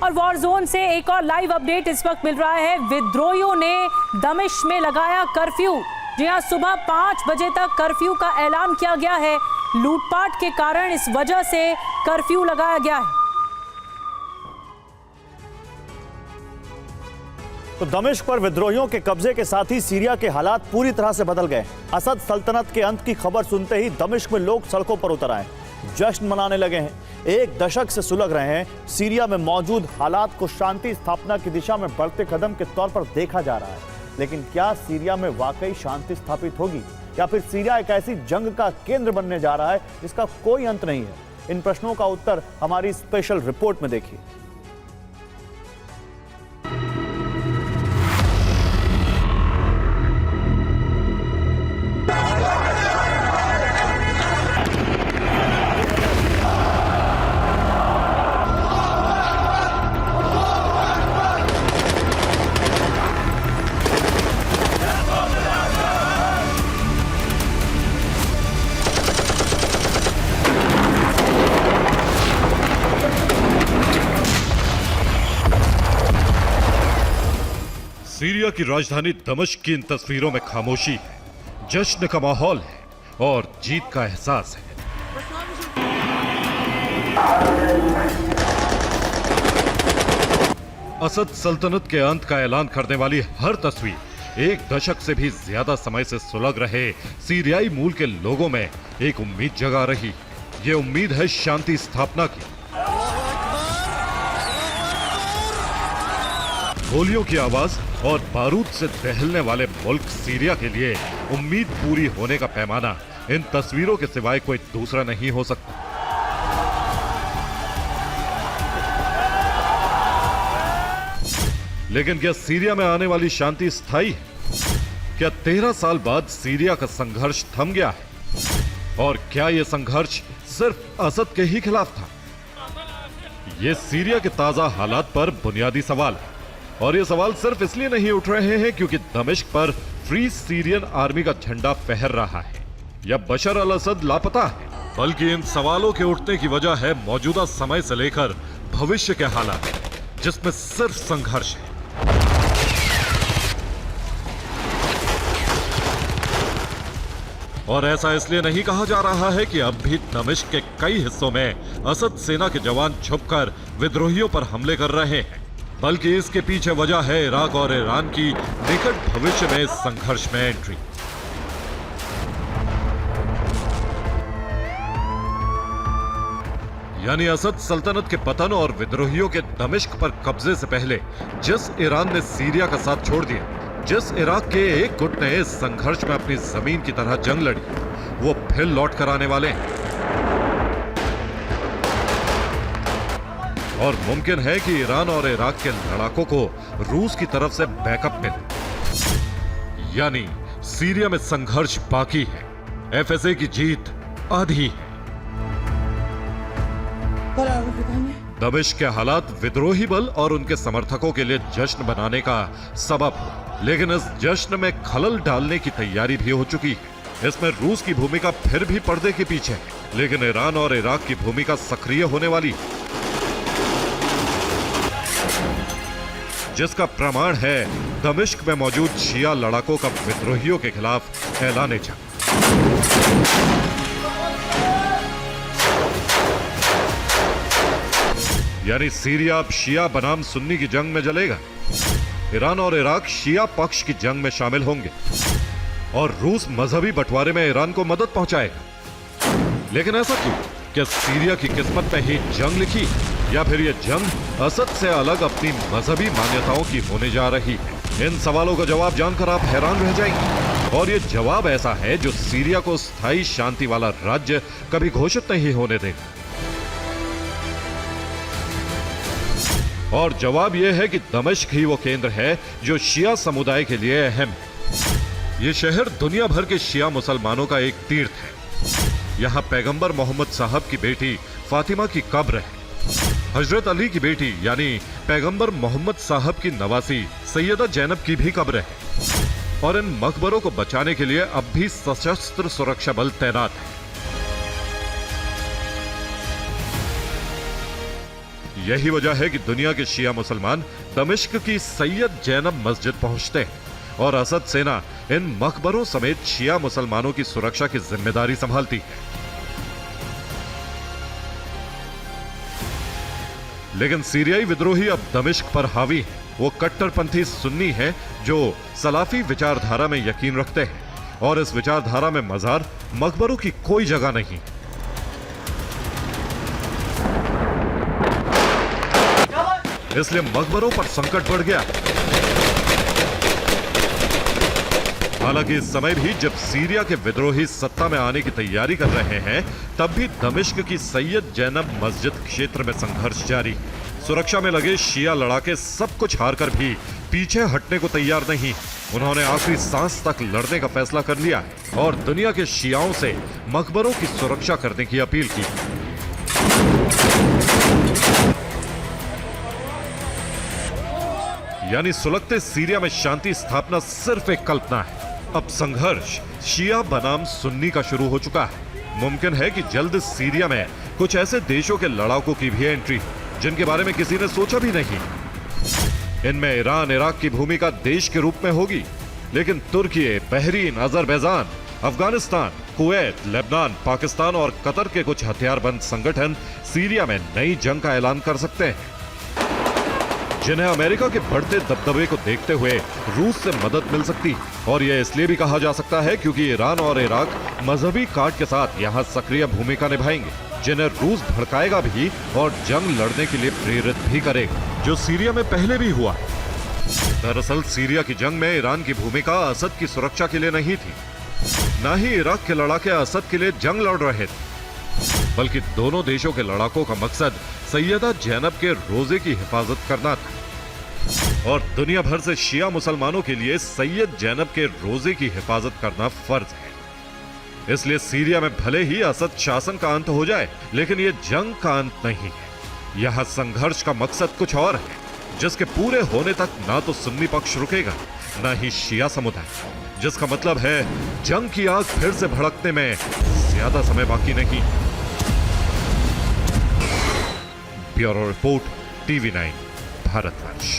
और war zone से एक और लाइव अपडेट इस वक्त मिल रहा है। विद्रोहियों ने दमिश्क में लगाया कर्फ्यू। जी हां, सुबह 5 बजे तक कर्फ्यू का ऐलान किया गया है। लूटपाट के कारण इस वजह से कर्फ्यू लगाया गया है। तो दमिश्क पर विद्रोहियों के कब्जे के साथ ही सीरिया के हालात पूरी तरह से बदल गए। असद सल्तनत के अंत की खबर सुनते ही दमिश्क में लोग सड़कों पर उतर आए, जश्न मनाने लगे हैं। एक दशक से सुलग रहे हैं सीरिया में मौजूद हालात को शांति स्थापना की दिशा में बढ़ते कदम के तौर पर देखा जा रहा है। लेकिन क्या सीरिया में वाकई शांति स्थापित होगी या फिर सीरिया एक ऐसी जंग का केंद्र बनने जा रहा है जिसका कोई अंत नहीं है? इन प्रश्नों का उत्तर हमारी स्पेशल रिपोर्ट में देखिए। सीरिया की राजधानी दमिश्क की इन तस्वीरों में खामोशी है, जश्न का माहौल है और जीत का एहसास है। असद सल्तनत के अंत का ऐलान करने वाली हर तस्वीर एक दशक से भी ज्यादा समय से सुलग रहे सीरियाई मूल के लोगों में एक उम्मीद जगा रही। ये उम्मीद है शांति स्थापना की। गोलियों की आवाज और बारूद से दहलने वाले मुल्क सीरिया के लिए उम्मीद पूरी होने का पैमाना इन तस्वीरों के सिवाय कोई दूसरा नहीं हो सकता। लेकिन क्या सीरिया में आने वाली शांति स्थायी है? क्या 13 साल बाद सीरिया का संघर्ष थम गया है? और क्या यह संघर्ष सिर्फ असद के ही खिलाफ था? ये सीरिया के ताजा हालात पर बुनियादी सवाल है। और ये सवाल सिर्फ इसलिए नहीं उठ रहे हैं क्योंकि दमिश्क पर फ्री सीरियन आर्मी का झंडा फहर रहा है या बशर अल असद लापता है, बल्कि इन सवालों के उठने की वजह है मौजूदा समय से लेकर भविष्य के हालात जिसमें सिर्फ संघर्ष है। और ऐसा इसलिए नहीं कहा जा रहा है कि अब भी दमिश्क के कई हिस्सों में असद सेना के जवान छुपकर विद्रोहियों पर हमले कर रहे हैं, बल्कि इसके पीछे वजह है इराक और ईरान की निकट भविष्य में संघर्ष में एंट्री। यानी असद सल्तनत के पतन और विद्रोहियों के दमिश्क पर कब्जे से पहले जिस ईरान ने सीरिया का साथ छोड़ दिया, जिस इराक के एक गुट ने इस संघर्ष में अपनी जमीन की तरह जंग लड़ी, वो फिर लौट कर आने वाले हैं। और मुमकिन है कि ईरान और इराक के लड़ाकों को रूस की तरफ से बैकअप मिले। यानी सीरिया में संघर्ष बाकी है, एफएसए की जीत आधी है। दमिश्क के हालात विद्रोही बल और उनके समर्थकों के लिए जश्न बनाने का सबब हो, लेकिन इस जश्न में खलल डालने की तैयारी भी हो चुकी है। इसमें रूस की भूमिका फिर भी पर्दे के पीछे है, लेकिन ईरान और इराक की भूमिका सक्रिय होने वाली है, जिसका प्रमाण है दमिश्क में मौजूद शिया लड़ाकों का विद्रोहियों के खिलाफ ऐलान जंग। यानी सीरिया अब शिया बनाम सुन्नी की जंग में जलेगा। ईरान और इराक शिया पक्ष की जंग में शामिल होंगे और रूस मजहबी बंटवारे में ईरान को मदद पहुंचाएगा। लेकिन ऐसा क्यों? क्या सीरिया की किस्मत में ही जंग लिखी या फिर यह जंग असद से अलग अपनी मजहबी मान्यताओं की होने जा रही है? इन सवालों का जवाब जानकर आप हैरान रह जाएंगे। और यह जवाब ऐसा है जो सीरिया को स्थायी शांति वाला राज्य कभी घोषित नहीं होने देगा। और जवाब यह है कि दमिश्क ही वो केंद्र है जो शिया समुदाय के लिए अहम है। ये शहर दुनिया भर के शिया मुसलमानों का एक तीर्थ है। यहाँ पैगंबर मोहम्मद साहब की बेटी फातिमा की कब्र है। हजरत अली की बेटी यानी पैगंबर मोहम्मद साहब की नवासी सैयदा जैनब की भी कब्र है। और इन मकबरों को बचाने के लिए अब भी सशस्त्र सुरक्षा बल तैनात है। यही वजह है कि दुनिया के शिया मुसलमान दमिश्क की सैयद जैनब मस्जिद पहुंचते हैं और असद सेना इन मकबरों समेत शिया मुसलमानों की सुरक्षा की जिम्मेदारी संभालती है। लेकिन सीरियाई विद्रोही अब दमिश्क पर हावी है। वो कट्टरपंथी सुन्नी है जो सलाफी विचारधारा में यकीन रखते हैं और इस विचारधारा में मजार मकबरों की कोई जगह नहीं। इसलिए मकबरों पर संकट बढ़ गया। हालांकि इस समय भी जब सीरिया के विद्रोही सत्ता में आने की तैयारी कर रहे हैं, तब भी दमिश्क की सैयद जैनब मस्जिद क्षेत्र में संघर्ष जारी। सुरक्षा में लगे शिया लड़ाके सब कुछ हारकर भी पीछे हटने को तैयार नहीं। उन्होंने आखिरी सांस तक लड़ने का फैसला कर लिया और दुनिया के शियाओं से मकबरों की सुरक्षा करने की अपील की। यानी सुलगते सीरिया में शांति स्थापना सिर्फ एक कल्पना है। अब संघर्ष शिया बनाम सुन्नी का शुरू हो चुका है। मुमकिन है कि जल्द सीरिया में कुछ ऐसे देशों के लड़ाकों की भी एंट्री जिनके बारे में किसी ने सोचा भी नहीं। इनमें ईरान इराक की भूमिका देश के रूप में होगी, लेकिन Turkey, Bahrain, Azerbaijan, Afghanistan, Kuwait, Lebanon, Pakistan और कतर के कुछ हथियारबंद संगठन सीरिया में नई जंग का ऐलान कर सकते हैं, जिन्हें अमेरिका के बढ़ते दबदबे को देखते हुए रूस से मदद मिल सकती है। और यह इसलिए भी कहा जा सकता है क्योंकि ईरान और इराक मजहबी काट के साथ यहां सक्रिय भूमिका निभाएंगे, जिन्हें रूस भड़काएगा भी और जंग लड़ने के लिए प्रेरित भी करेगा, जो सीरिया में पहले भी हुआ है। दरअसल सीरिया की जंग में ईरान की भूमिका असद की सुरक्षा के लिए नहीं थी, न ही इराक के लड़ाके असद के लिए जंग लड़ रहे थे, बल्कि दोनों देशों के लड़ाकों का मकसद सैयदा जैनब के रोजे की हिफाजत करना था। और दुनिया भर से शिया मुसलमानों के लिए सैयद जैनब के रोजे की हिफाजत करना फर्ज है। इसलिए सीरिया में भले ही असद शासन का अंत हो जाए, लेकिन यह जंग का अंत नहीं है। यहां संघर्ष का मकसद कुछ और है, जिसके पूरे होने तक ना तो सुन्नी पक्ष रुकेगा, ना ही शिया समुदाय, जिसका मतलब है जंग की आग फिर से भड़कने में ज्यादा समय बाकी नहीं। Bureau report, TV9 Bharatvarsh.